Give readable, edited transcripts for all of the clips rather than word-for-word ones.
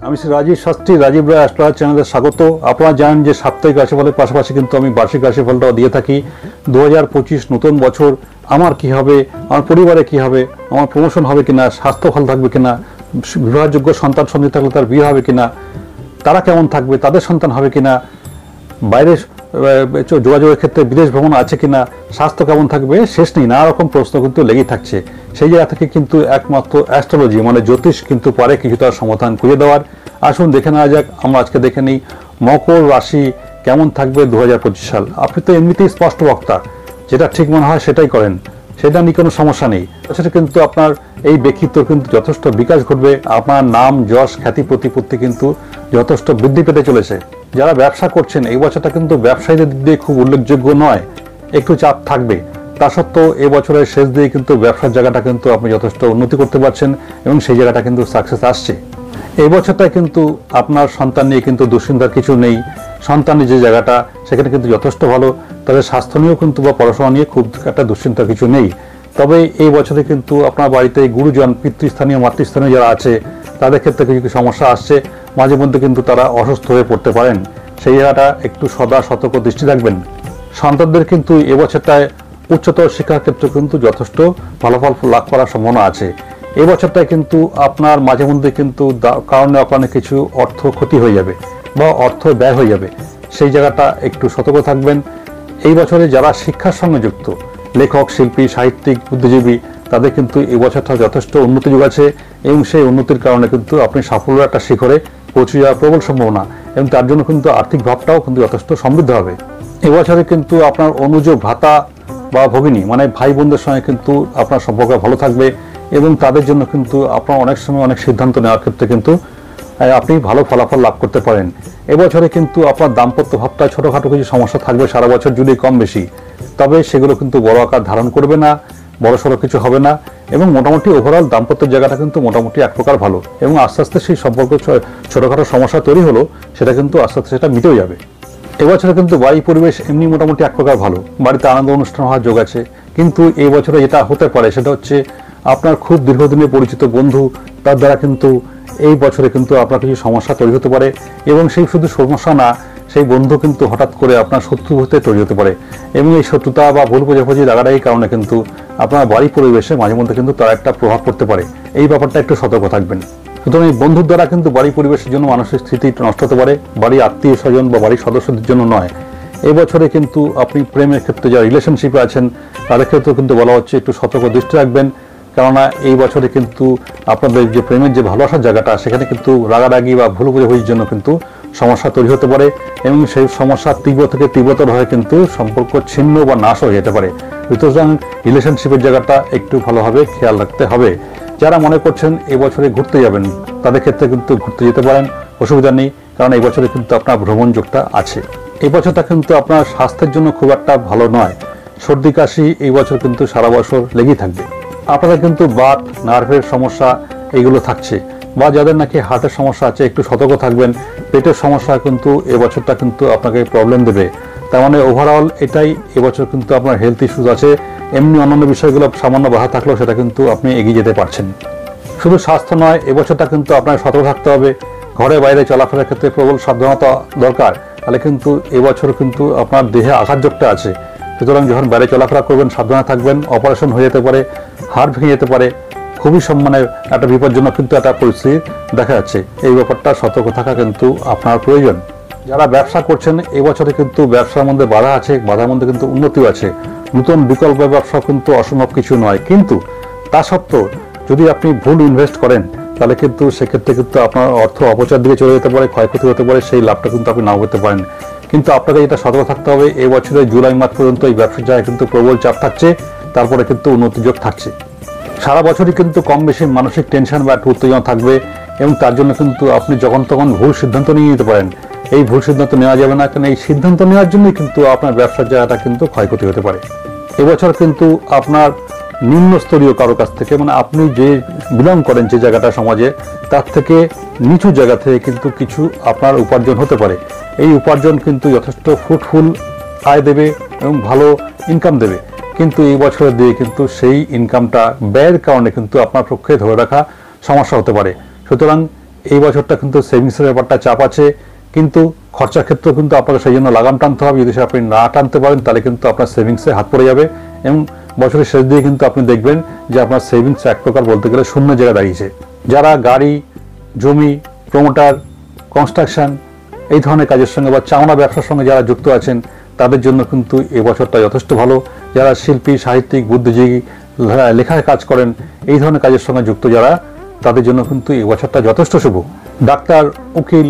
আমি শ্রী রাজীব শাস্ত্রী, রাজীব রায় অ্যাস্ট্রোলজার চ্যানেলে স্বাগত। আপনারা জানেন যে সাপ্তাহিক রাশিফলের পাশাপাশি কিন্তু আমি বার্ষিক রাশিফলটাও দিয়ে থাকি। 2025 নতুন বছর আমার কি হবে, আমার পরিবারে কি হবে, আমার প্রমোশন হবে কিনা, স্বাস্থ্য ভালো থাকবে কিনা, বিবাহযোগ্য সন্তান সন্ধি থাকলে তার বিয়ে হবে কিনা, তারা কেমন থাকবে, তাদের সন্তান হবে কিনা, বাইরে যোগাযোগের ক্ষেত্রে বিদেশ ভ্রমণ আছে কিনা, স্বাস্থ্য কেমন থাকবে, শেষ নেই, নানা রকম প্রশ্ন কিন্তু লেগেই থাকছে। সেই জায়গা থেকে কিন্তু একমাত্র অ্যাস্ট্রোলজি মানে জ্যোতিষ কিন্তু পারে কিছুটা সমাধান করে দেওয়ার। আসুন দেখে নেওয়া যাক। আমরা আজকে দেখে নিই মকর রাশি কেমন থাকবে 2025 সাল। আপনি তো এমনিতেই স্পষ্ট বক্তা, যেটা ঠিক মনে হয় সেটাই করেন, সেটা নিয়ে কোনো সমস্যা নেই। সেটা কিন্তু আপনার এই ব্যক্তিত্ব কিন্তু যথেষ্ট বিকাশ ঘটবে। আপনার নাম যশ খ্যাতি প্রতিপত্তি কিন্তু যথেষ্ট বৃদ্ধি পেতে চলেছে। যারা ব্যবসা করছেন এই বছরটা কিন্তু ব্যবসায়ীদের দিক দিয়ে খুব উল্লেখযোগ্য নয়, একটু চাপ থাকবে। তা সত্ত্বেও এই বছরের শেষ দিয়ে কিন্তু ব্যবসার জায়গাটা কিন্তু আপনি যথেষ্ট উন্নতি করতে পারছেন এবং সেই জায়গাটা কিন্তু সাকসেস আসছে। এই বছরটায় কিন্তু আপনার সন্তান নিয়ে কিন্তু দুশ্চিন্তার কিছু নেই। সন্তানের যে জায়গাটা সেখানে কিন্তু যথেষ্ট ভালো। তাদের স্বাস্থ্য নিয়েও কিন্তু বা পড়াশোনা নিয়ে খুব একটা দুশ্চিন্তার কিছু নেই। তবে এই বছরে কিন্তু আপনার বাড়িতে গুরুজন, পিতৃস্থানীয় মাতৃস্থানীয় যারা আছে তাদের ক্ষেত্রে কিছু সমস্যা আসছে। মাঝে মধ্যে কিন্তু তারা অসুস্থ হয়ে পড়তে পারেন। সেই জায়গাটা একটু সদা সতর্ক দৃষ্টি রাখবেন। সন্তানদের কিন্তু এবছরটায় উচ্চতর শিক্ষার ক্ষেত্রে কিন্তু যথেষ্ট ফলাফল লাভ করার সম্ভাবনা আছে। এই বছরটায় কিন্তু আপনার মাঝে মধ্যে কিন্তু কারণে অকারণে কিছু অর্থ ক্ষতি হয়ে যাবে বা অর্থ ব্যয় হয়ে যাবে। সেই জায়গাটা একটু সতর্ক থাকবেন। এই বছরে যারা শিক্ষার সঙ্গে যুক্ত, লেখক, শিল্পী, সাহিত্যিক, বুদ্ধিজীবী, তাদের কিন্তু এই বছরটা যথেষ্ট উন্নতি যুগ আছে এবং সেই উন্নতির কারণে কিন্তু আপনি সাফল্যের একটা শিখরে পৌঁছে যাওয়ার প্রবল সম্ভাবনা এবং তার জন্য কিন্তু আর্থিক ভাবটাও কিন্তু যথেষ্ট সমৃদ্ধ হবে। এবছরে কিন্তু আপনার অনুজ, ভ্রাতা বা ভগিনী মানে ভাই বোনদের সঙ্গে কিন্তু আপনার সম্পর্ক ভালো থাকবে এবং তাদের জন্য কিন্তু আপনার অনেক সময় অনেক সিদ্ধান্ত নেওয়ার ক্ষেত্রে কিন্তু আপনি ভালো ফলাফল লাভ করতে পারেন। এবছরে কিন্তু আপনার দাম্পত্য ভাবটা ছোটোখাটো কিছু সমস্যা থাকবে সারা বছর জুড়ে কম বেশি, তবে সেগুলো কিন্তু বড় আকার ধারণ করবে না, বড় সড়ো কিছু হবে না এবং মোটামুটি ওভারঅল দাম্পত্যের জায়গাটা কিন্তু মোটামুটি এক প্রকার ভালো এবং আস্তে আস্তে সেই সম্পর্ক ছোটোখাটো সমস্যা তৈরি হলো সেটা কিন্তু আস্তে আস্তে সেটা মিটেও যাবে। এবছরে কিন্তু বাড়ি পরিবেশ এমনি মোটামুটি এক প্রকার ভালো, বাড়িতে আনন্দ অনুষ্ঠান হওয়ার যোগ আছে। কিন্তু এই বছরে যেটা হতে পারে সেটা হচ্ছে আপনার খুব দীর্ঘদিনের পরিচিত বন্ধু, তার দ্বারা কিন্তু এই বছরে কিন্তু আপনার কিছু সমস্যা তৈরি হতে পারে এবং সেই শুধু সমস্যা না, সেই বন্ধু কিন্তু হঠাৎ করে আপনার শত্রু হতে তৈরি হতে পারে এবং এই শত্রুতা বা ভুল বোঝাবুঝি লাগাটাই কারণে কিন্তু আপনার বাড়ি পরিবেশে মাঝে মধ্যে কিন্তু তার একটা প্রভাব পড়তে পারে। এই ব্যাপারটা একটু সতর্ক থাকবেন। সুতরাং এই বন্ধুর দ্বারা কিন্তু বাড়ি পরিবেশের জন্য মানসিক স্থিতি নষ্ট হতে পারে, বাড়ির আত্মীয় স্বজন বা বাড়ির সদস্যদের জন্য নয়। এই বছরে কিন্তু আপনি প্রেমের ক্ষেত্রে যারা রিলেশনশিপে আছেন তাদের ক্ষেত্রেও কিন্তু বলা হচ্ছে একটু সতর্ক দৃষ্টি রাখবেন, কেননা এই বছরে কিন্তু আপনাদের যে প্রেমের যে ভালোবাসার জায়গাটা সেখানে কিন্তু রাগারাগি বা ভুল বোঝাবুঝির জন্য কিন্তু সমস্যা তৈরি হতে পারে এবং সেই সমস্যা তীব্র থেকে তীব্রতর হয়ে কিন্তু সম্পর্ক ছিন্ন বা নাশ হয়ে যেতে পারে। সুতরাং রিলেশনশিপের জায়গাটা একটু ভালোভাবে খেয়াল রাখতে হবে। যারা মনে করছেন এই বছরে ঘুরতে যাবেন তাদের ক্ষেত্রে কিন্তু ঘুরতে যেতে পারেন, অসুবিধা নেই, কারণ এই বছরে কিন্তু আপনার ভ্রমণ যোগটা আছে। এই বছরটা কিন্তু আপনার স্বাস্থ্যের জন্য খুব একটা ভালো নয়। সর্দি কাশি এই বছর কিন্তু সারা বছর লেগেই থাকবে। আপনাদের কিন্তু বাত, নার্ভের সমস্যা এগুলো থাকছে, বা যাদের নাকি হার্টের সমস্যা আছে একটু সতর্ক থাকবেন। পেটের সমস্যা কিন্তু এবছরটা কিন্তু আপনাকে প্রবলেম দেবে। তার মানে ওভারঅল এটাই এবছর কিন্তু আপনার হেলথ ইস্যুস আছে। এমনি অন্যান্য বিষয়গুলো সামান্য বাধা থাকলেও সেটা কিন্তু আপনি এগিয়ে যেতে পারছেন। শুধু স্বাস্থ্য নয়, এবছরটা কিন্তু আপনার সতর্ক থাকতে হবে। ঘরে বাইরে চলাফেরার ক্ষেত্রে প্রবল সাবধানতা দরকার, তাহলে কিন্তু এবছর কিন্তু আপনার দেহে আঘাতযোগটা আছে। সুতরাং যখন বাইরে চলাফেরা করবেন সাবধানে থাকবেন। অপারেশন হয়ে যেতে পারে, হাড় ভেঙে যেতে পারে, খুবই সম্মানের একটা বিপজ্জনক কিন্তু একটা পরিস্থিতি দেখা যাচ্ছে। এই ব্যাপারটা সতর্ক থাকা কিন্তু আপনার প্রয়োজন। যারা ব্যবসা করছেন এবছরে কিন্তু ব্যবসার মধ্যে বাধা আছে, বাধার মধ্যে কিন্তু উন্নতিও আছে। নতুন বিকল্প ব্যবসা কিন্তু অসম্ভব কিছু নয়, কিন্তু তা সত্ত্বেও যদি আপনি ভুল ইনভেস্ট করেন তাহলে কিন্তু সেক্ষেত্রে কিন্তু আপনার অর্থ অপচার দিকে চলে যেতে পারে, ক্ষয়ক্ষতি হতে পারে, সেই লাভটা কিন্তু আপনি নাও পেতে পারেন। কিন্তু আপনাকে যেটা সতর্ক থাকতে হবে, এই বছরের জুলাই মাস পর্যন্ত এই ব্যবসার জায়গায় কিন্তু প্রবল চাপ থাকছে, তারপরে কিন্তু উন্নতি যোগ থাকছে। সারা বছরই কিন্তু কম বেশি মানসিক টেনশন বা একটু উত্তেজনা থাকবে এবং তার জন্য কিন্তু আপনি যখন তখন ভুল সিদ্ধান্ত নিয়ে নিতে পারেন। এই ভুল সিদ্ধান্ত নেওয়া যাবে না, কারণ এই সিদ্ধান্ত নেওয়ার জন্যই কিন্তু আপনার ব্যবসার জায়গাটা কিন্তু ক্ষয়ক্ষতি হতে পারে। এবছর কিন্তু আপনার নিম্নস্তরীয় কারো কাছ থেকে, মানে আপনি যে বিলং করেন যে জায়গাটা সমাজে, তার থেকে নিচু জায়গা থেকে কিন্তু কিছু আপনার উপার্জন হতে পারে। এই উপার্জন কিন্তু যথেষ্ট ফ্রুটফুল আয় দেবে এবং ভালো ইনকাম দেবে, কিন্তু এই বছরের দিয়ে কিন্তু সেই ইনকামটা ব্যয়ের কারণে কিন্তু আপনার পক্ষে ধরে রাখা সমস্যা হতে পারে। সুতরাং এই বছরটা কিন্তু সেভিংসের ব্যাপারটা চাপ আছে, কিন্তু খরচার ক্ষেত্রেও কিন্তু আপনাকে সেই জন্য লাগাম টানতে হবে। যদি আপনি না টানতে পারেন তাহলে কিন্তু আপনার সেভিংসে হাত পড়ে যাবে এবং বছরের শেষ দিয়ে কিন্তু আপনি দেখবেন যে আপনার সেভিংস এক প্রকার বলতে গেলে শূন্য জায়গায় দাঁড়িয়েছে। যারা গাড়ি, জমি, প্রমোটার, কনস্ট্রাকশন এই ধরনের কাজের সঙ্গে বা চামড়া ব্যবসার সঙ্গে যারা যুক্ত আছেন তাদের জন্য কিন্তু এই বছরটা যথেষ্ট ভালো। যারা শিল্পী, সাহিত্যিক, বুদ্ধিজীবী, লেখায় কাজ করেন, এই ধরনের কাজের সঙ্গে যুক্ত যারা, তাদের জন্য কিন্তু এই বছরটা যথেষ্ট শুভ। ডাক্তার, উকিল,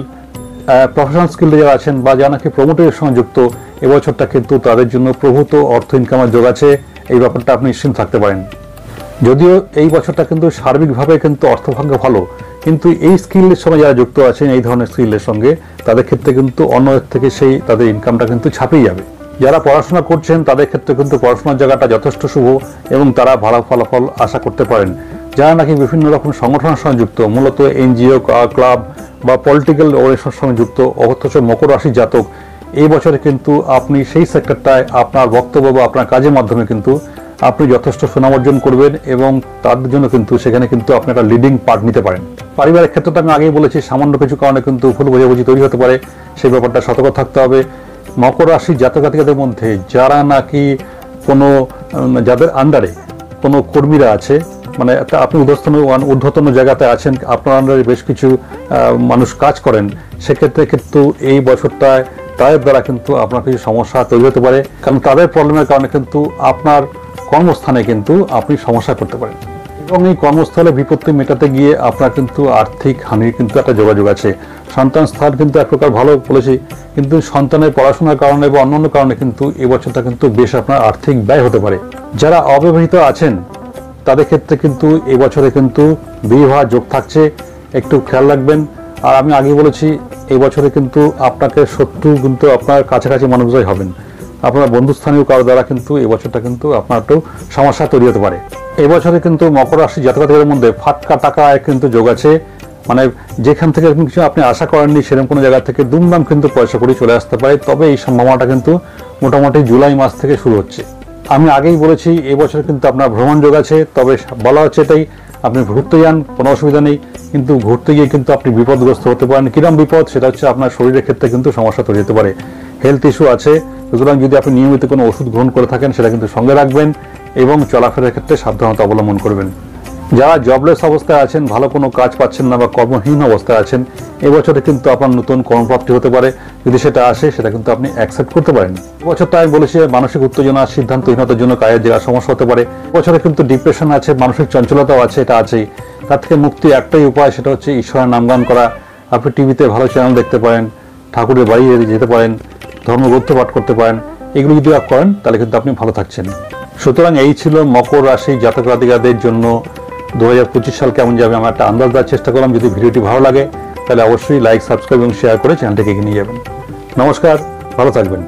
প্রফেশনাল স্কিল্ডে যারা আছেন বা যারা নাকি প্রমোটারের সঙ্গে যুক্ত, এবছরটা কিন্তু তাদের জন্য প্রভূত অর্থ ইনকামের যোগ আছে। এই ব্যাপারটা আপনি নিশ্চিন্ত থাকতে পারেন। যদিও এই বছরটা কিন্তু সার্বিকভাবে কিন্তু অর্থভাগ্য ভালো, কিন্তু এই স্কিলের সঙ্গে যারা যুক্ত আছেন, এই ধরনের স্কিলের সঙ্গে, তাদের ক্ষেত্রে কিন্তু অন্যের থেকে সেই তাদের ইনকামটা কিন্তু ছাপিয়ে যাবে। যারা পড়াশোনা করছেন তাদের ক্ষেত্রে কিন্তু পড়াশোনার জায়গাটা যথেষ্ট শুভ এবং তারা ভালো ফলাফল আশা করতে পারেন। যারা নাকি বিভিন্ন রকম সংগঠনের সঙ্গে যুক্ত, মূলত এনজিও, ক্লাব বা পলিটিক্যাল অর্গানাইজেশনের সঙ্গে যুক্ত, অথচ মকর রাশি জাতক, এই বছরে কিন্তু আপনি সেই সেক্টরটায় আপনার বক্তব্য বা আপনার কাজের মাধ্যমে কিন্তু আপনি যথেষ্ট সুনাম অর্জন করবেন এবং তাদের জন্য কিন্তু সেখানে কিন্তু আপনি একটা লিডিং পার্ট নিতে পারেন। পারিবারিক ক্ষেত্রটা আমি আগেই বলেছি, সামান্য কিছু কারণে কিন্তু ভুল বোঝাবুঝি তৈরি হতে পারে, সেই ব্যাপারটা সতর্ক থাকতে হবে। মকর রাশি জাতক জাতিকাদের মধ্যে যারা নাকি কোনো যাদের আন্ডারে কোনো কর্মীরা আছে, মানে আপনি ঊর্ধ্বতন জায়গাতে আছেন, আপনার আন্ডারে বেশ কিছু মানুষ কাজ করেন, সেক্ষেত্রে কিন্তু এই বছরটায় তাদের দ্বারা কিন্তু আপনার কিছু সমস্যা তৈরি হতে পারে, কারণ তাদের প্রবলেমের কারণে কিন্তু আপনার কর্মস্থানে কিন্তু আপনি সমস্যা করতে পারেন এবং এই কর্মস্থলে বিপত্তি মেটাতে গিয়ে আপনার কিন্তু আর্থিক হানির কিন্তু একটা যোগাযোগ আছে। সন্তান স্থান কিন্তু এক প্রকার ভালো বলেছি, কিন্তু সন্তানের পড়াশোনার কারণে বা অন্যান্য কারণে কিন্তু এই বছরটা কিন্তু বেশ আপনার আর্থিক ব্যয় হতে পারে। যারা অবিবাহিত আছেন তাদের ক্ষেত্রে কিন্তু এই বছরে কিন্তু বিবাহ যোগ থাকছে, একটু খেয়াল রাখবেন। আর আমি আগে বলেছি, এই বছরে কিন্তু আপনাকে শত্রু কিন্তু আপনার কাছাকাছি মানুষরাই হবেন, আপনার বন্ধুস্থানীয় কারো দ্বারা কিন্তু এই বছরটা কিন্তু আপনার একটু সমস্যা তৈরি হতে পারে। এই বছরে কিন্তু মকর রাশি জাতকদের মধ্যে ফাটকা টাকা কিন্তু যোগ আছে, মানে যেখান থেকে কিছু আপনি আশা করেননি সেরকম কোনো জায়গা থেকে দুমদাম কিন্তু পয়সা কড়ি চলে আসতে পারে। তবে এই সম্ভাবনাটা কিন্তু মোটামুটি জুলাই মাস থেকে শুরু হচ্ছে। আমি আগেই বলেছি এই বছর কিন্তু আপনার ভ্রমণ যোগ আছে, তবে বলা হচ্ছে এটাই, আপনি ঘুরতে যান কোনো অসুবিধা নেই, কিন্তু ঘুরতে গিয়ে কিন্তু আপনি বিপদগ্রস্ত হতে পারেন। কিরম বিপদ? সেটা হচ্ছে আপনার শরীরের ক্ষেত্রে কিন্তু সমস্যা তৈরি হতে পারে, হেলথ ইস্যু আছে। সুতরাং যদি আপনি নিয়মিত কোনো ওষুধ গ্রহণ করে থাকেন সেটা কিন্তু সঙ্গে রাখবেন এবং চলাফেরার ক্ষেত্রে সাবধানতা অবলম্বন করবেন। যারা জবলেস অবস্থায় আছেন, ভালো কোনো কাজ পাচ্ছেন না বা কর্মহীন অবস্থায় আছেন, এবছরে কিন্তু আপনার নতুন কর্মপ্রাপ্তি হতে পারে। যদি সেটা আসে সেটা কিন্তু আপনি অ্যাকসেপ্ট করতে পারেন। এবছরটা আমি বলেছি মানসিক উত্তেজনা, সিদ্ধান্তহীনতার জন্য কাজের জায়গায় সমস্যা হতে পারে। এবছরে কিন্তু ডিপ্রেশন আছে, মানসিক চঞ্চলতাও আছে, এটা আছেই। তার থেকে মুক্তি একটাই উপায়, সেটা হচ্ছে ঈশ্বরের নামগান করা। আপনি টিভিতে ভালো চ্যানেল দেখতে পারেন, ঠাকুরের বাড়ি যেতে পারেন, ধর্মগ্রন্থ পাঠ করতে পারেন। এগুলো যদি আপনি করেন তাহলে কিন্তু আপনি ভালো থাকছেন। সুতরাং এই ছিল মকর রাশি জাতক জাতিকাদের জন্য 2025 সাল কেমন যাবে আমরা একটা আন্দাজ দেওয়ার চেষ্টা করলাম। যদি ভিডিওটি ভালো লাগে তাহলে অবশ্যই লাইক, সাবস্ক্রাইব এবং শেয়ার করে চ্যানেলটিকে এগিয়ে নিয়ে যাবেন। নমস্কার, ভালো থাকবেন।